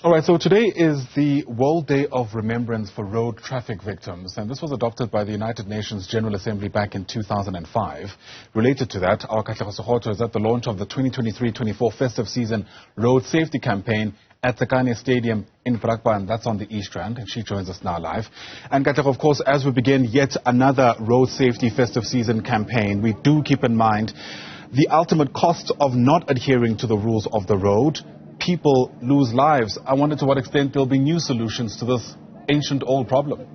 All right, so today is the World Day of Remembrance for road traffic victims, and this was adopted by the United Nations General Assembly back in 2005. Related to that, our Katleho Sekhotho is at the launch of the 2023-24 festive season road safety campaign at Tsakane Stadium in Brakpan. That's on the East Rand, and she joins us now live. And Katleho, of course, as we begin yet another road safety festive season campaign, we do keep in mind the ultimate cost of not adhering to the rules of the road. People lose lives. I wonder to what extent there'll be new solutions to this ancient old problem.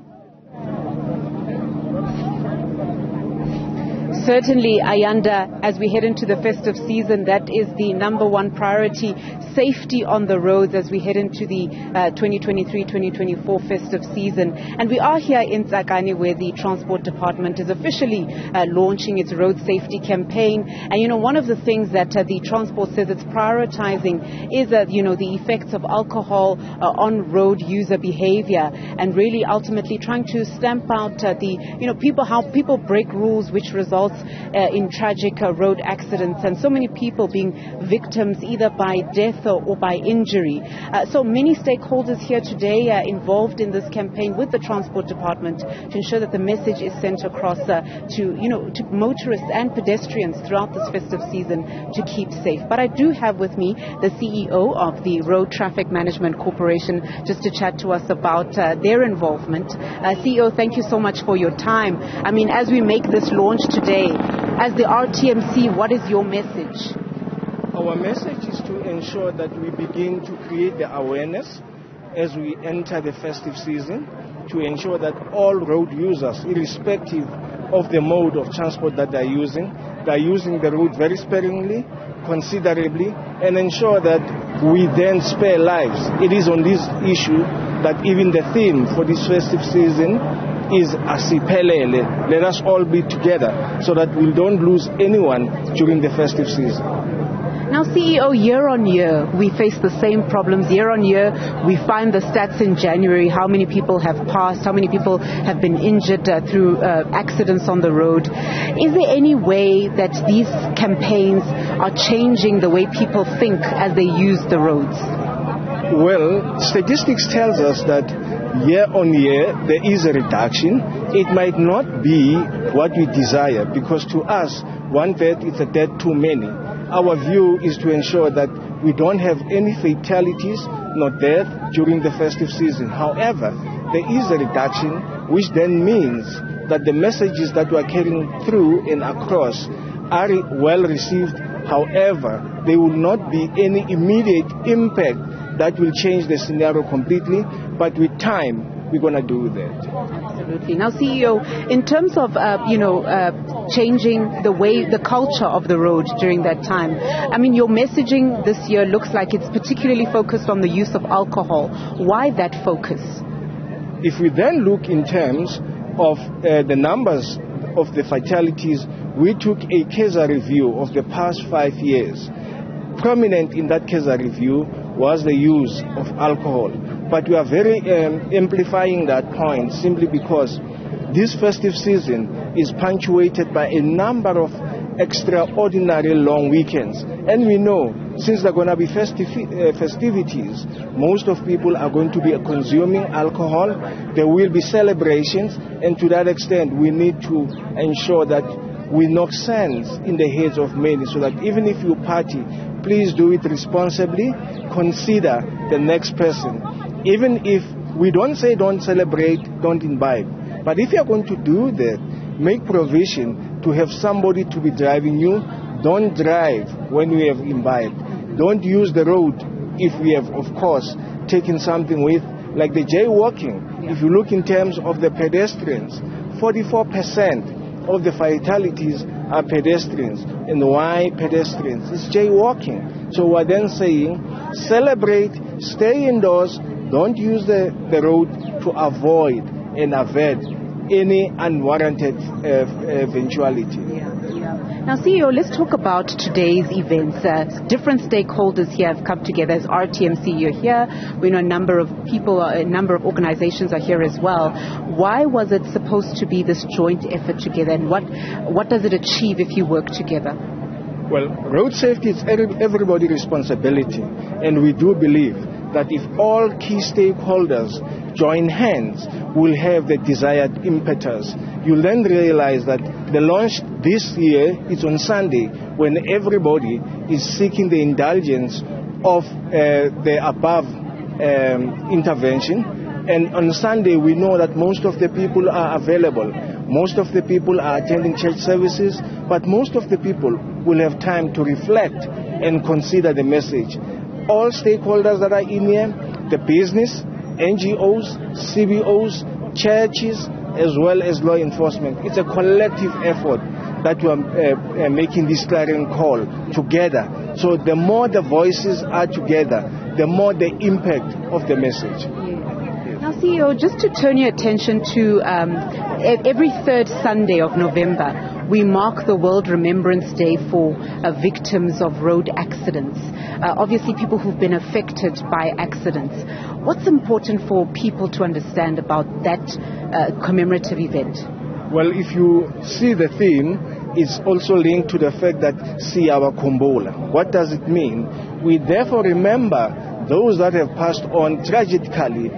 Certainly, Ayanda, as we head into the festive season, that is the number one priority, safety on the roads as we head into the 2023-2024 festive season. And we are here in Tsakane, where the Transport Department is officially launching its road safety campaign. And, you know, one of the things that the Transport says it's prioritizing is, the effects of alcohol on road user behavior, and really ultimately trying to stamp out how people break rules, which results in tragic road accidents, and so many people being victims either by death or by injury. So many stakeholders here today are involved in this campaign with the Transport Department to ensure that the message is sent across to motorists and pedestrians throughout this festive season to keep safe. But I do have with me the CEO of the Road Traffic Management Corporation just to chat to us about their involvement. CEO, thank you so much for your time. I mean, as we make this launch today, as the RTMC, what is your message? Our message is to ensure that we begin to create the awareness as we enter the festive season, to ensure that all road users, irrespective of the mode of transport that they're using the road very sparingly, considerably, and ensure that we then spare lives. It is on this issue that even the theme for this festive season is Asiphelele. Let us all be together so that we don't lose anyone during the festive season. Now, CEO, year on year, we face the same problems. Year on year, we find the stats in January, how many people have passed, how many people have been injured through accidents on the road. Is there any way that these campaigns are changing the way people think as they use the roads? Well, statistics tells us that year on year there is a reduction. It might not be what we desire, because to us, one death is a death too many. Our view is to ensure that we don't have any fatalities nor death during the festive season. However, there is a reduction, which then means that the messages that we are carrying through and across are well received. However, there will not be any immediate impact that will change the scenario completely, but with time, we're going to do that. Absolutely. Now, CEO, in terms of, changing the culture of the road during that time, I mean, your messaging this year looks like it's particularly focused on the use of alcohol. Why that focus? If we then look in terms of the numbers of the fatalities, we took a case review of the past 5 years. Prominent in that case review was the use of alcohol. But we are very amplifying that point simply because this festive season is punctuated by a number of extraordinary long weekends. And we know, since there are going to be festivities, most of people are going to be consuming alcohol. There will be celebrations, and to that extent, we need to ensure that we knock sense in the heads of many, so that even if you party, please do it responsibly. Consider the next person. Even if we don't say don't celebrate, don't imbibe. But if you're going to do that, make provision to have somebody to be driving you. Don't drive when you have imbibed. Don't use the road if we have, of course, taken something with, like the jaywalking. If you look in terms of the pedestrians, 44% of the fatalities are pedestrians. And why pedestrians? It's jaywalking. So we're then saying, celebrate, stay indoors, don't use the road to avoid and avert any unwarranted eventuality. Now, CEO, let's talk about today's events. Different stakeholders here have come together. As RTMC, you're here. We know a number of people, a number of organizations are here as well. Why was it supposed to be this joint effort together, and what does it achieve if you work together? Well, road safety is everybody's responsibility, and we do believe that if all key stakeholders join hands, we'll have the desired impetus. You'll then realize that the launch this year is on Sunday, when everybody is seeking the indulgence of the above intervention. And on Sunday, we know that most of the people are available. Most of the people are attending church services, but most of the people will have time to reflect and consider the message. All stakeholders that are in here, the business, NGOs, CBOs, churches, as well as law enforcement. It's a collective effort that we are making this clarion call together. So the more the voices are together, the more the impact of the message. Now, CEO, just to turn your attention to every third Sunday of November, we mark the World Remembrance Day for victims of road accidents. Obviously, people who've been affected by accidents. What's important for people to understand about that commemorative event? Well, if you see the theme, it's also linked to the fact that Siyawa Kombola. What does it mean? We therefore remember those that have passed on tragically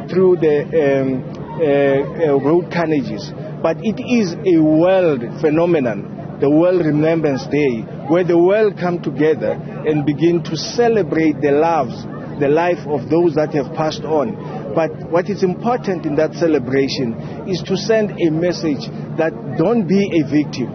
through the road carnages. But it is a world phenomenon, the World Remembrance Day, where the world come together and begin to celebrate the life of those that have passed on. But what is important in that celebration is to send a message that don't be a victim.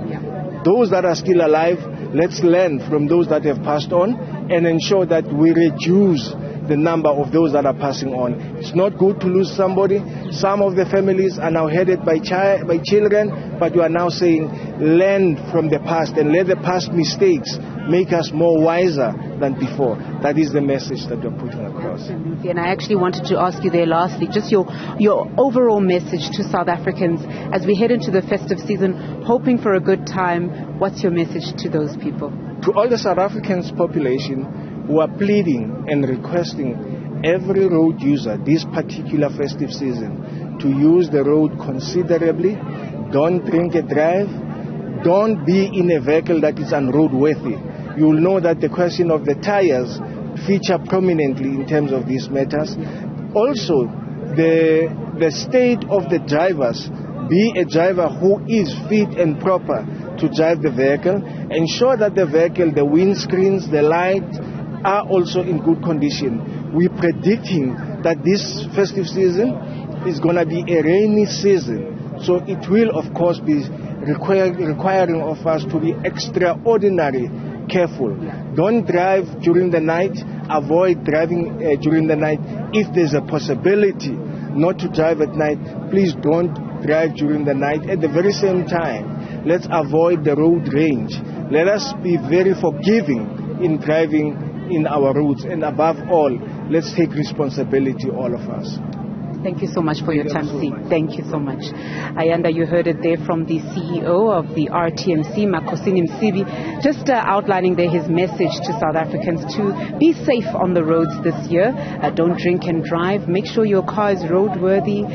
Those that are still alive, let's learn from those that have passed on and ensure that we reduce the number of those that are passing on. It's not good to lose somebody. Some of the families are now headed by children, but we are now saying learn from the past and let the past mistakes make us more wiser than before. That is the message that we're putting across. Absolutely. And I actually wanted to ask you there lastly, just your overall message to South Africans as we head into the festive season, hoping for a good time. What's your message to those people? To all the South Africans population who are pleading and requesting every road user this particular festive season to use the road considerably, don't drink and drive, don't be in a vehicle that is unroadworthy. You will know that the question of the tires feature prominently in terms of these matters. Also, the state of the drivers, be a driver who is fit and proper to drive the vehicle. Ensure that the vehicle, the windscreens, the lights are also in good condition. We're predicting that this festive season is going to be a rainy season. So it will, of course, be requiring of us to be extraordinarily careful. Don't drive during the night. Avoid driving during the night. If there's a possibility not to drive at night, please don't drive during the night. At the very same time, let's avoid the road rage. Let us be very forgiving in driving in our roads. And above all, let's take responsibility, all of us. Thank you so much for your time, C. Thank you so much. Ayanda, you heard it there from the CEO of the RTMC, Makosini Msibi, just outlining there his message to South Africans to be safe on the roads this year. Don't drink and drive. Make sure your car is roadworthy.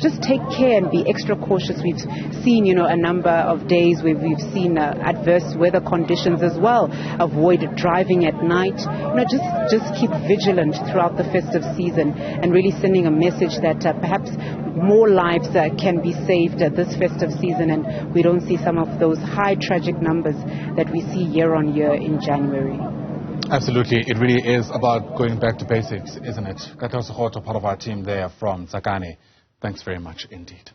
Just take care and be extra cautious. We've seen, a number of days where we've seen adverse weather conditions as well. Avoid driving at night. Just keep vigilant throughout the festive season and really sending a message that perhaps more lives can be saved this festive season and we don't see some of those high tragic numbers that we see year on year in January. Absolutely. It really is about going back to basics, isn't it? Katleho, part of our team there from Tsakane. Thanks very much indeed.